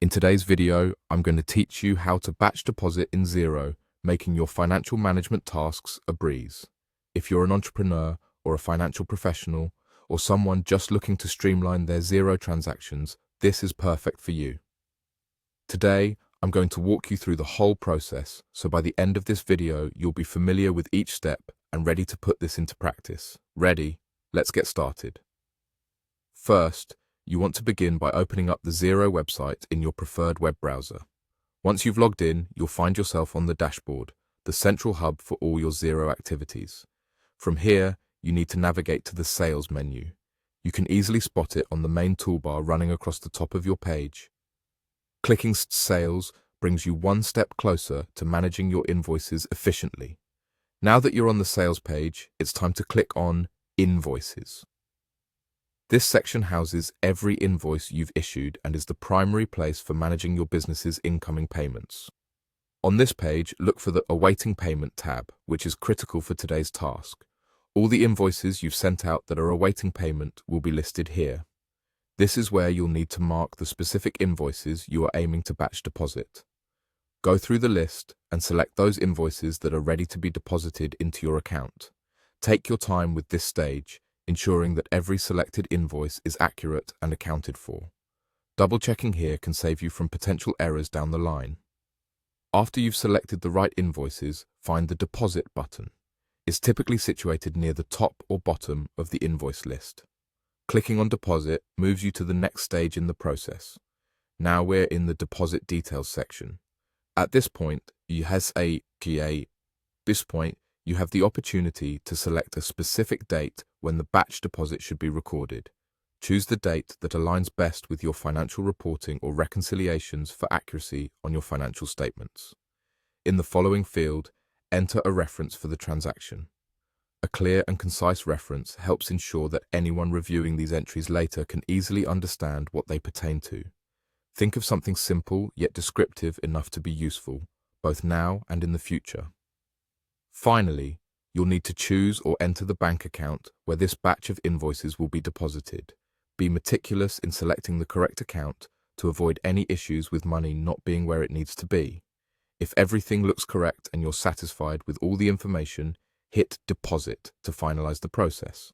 In today's video, I'm going to teach you how to batch deposit in Xero, making your financial management tasks a breeze. If you're an entrepreneur or a financial professional, or someone just looking to streamline their Xero transactions, this is perfect for you. Today, I'm going to walk you through the whole process, so by the end of this video, you'll be familiar with each step and ready to put this into practice. Ready? Let's get started. First, you want to begin by opening up the Xero website in your preferred web browser. Once you've logged in, you'll find yourself on the dashboard, the central hub for all your Xero activities. From here, you need to navigate to the Sales menu. You can easily spot it on the main toolbar running across the top of your page. Clicking Sales brings you one step closer to managing your invoices efficiently. Now that you're on the Sales page, it's time to click on Invoices. This section houses every invoice you've issued and is the primary place for managing your business's incoming payments. On this page, look for the Awaiting Payment tab, which is critical for today's task. All the invoices you've sent out that are awaiting payment will be listed here. This is where you'll need to mark the specific invoices you are aiming to batch deposit. Go through the list and select those invoices that are ready to be deposited into your account. Take your time with this stage, ensuring that every selected invoice is accurate and accounted for. Double-checking here can save you from potential errors down the line. After you've selected the right invoices, find the Deposit button. It's typically situated near the top or bottom of the invoice list. Clicking on Deposit moves you to the next stage in the process. Now we're in the Deposit Details section. At this point, you have the opportunity to select a specific date when the batch deposit should be recorded. Choose the date that aligns best with your financial reporting or reconciliations for accuracy on your financial statements. In the following field, enter a reference for the transaction. A clear and concise reference helps ensure that anyone reviewing these entries later can easily understand what they pertain to. Think of something simple yet descriptive enough to be useful, both now and in the future. Finally, you'll need to choose or enter the bank account where this batch of invoices will be deposited. Be meticulous in selecting the correct account to avoid any issues with money not being where it needs to be. If everything looks correct and you're satisfied with all the information, hit Deposit to finalize the process.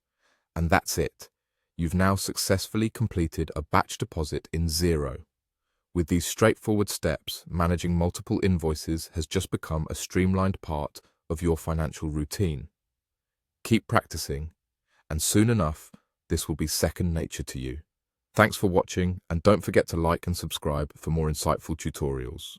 And that's it. You've now successfully completed a batch deposit in Xero. With these straightforward steps, managing multiple invoices has just become a streamlined part of your financial routine. Keep practicing, and soon enough, this will be second nature to you. Thanks for watching, and don't forget to like and subscribe for more insightful tutorials.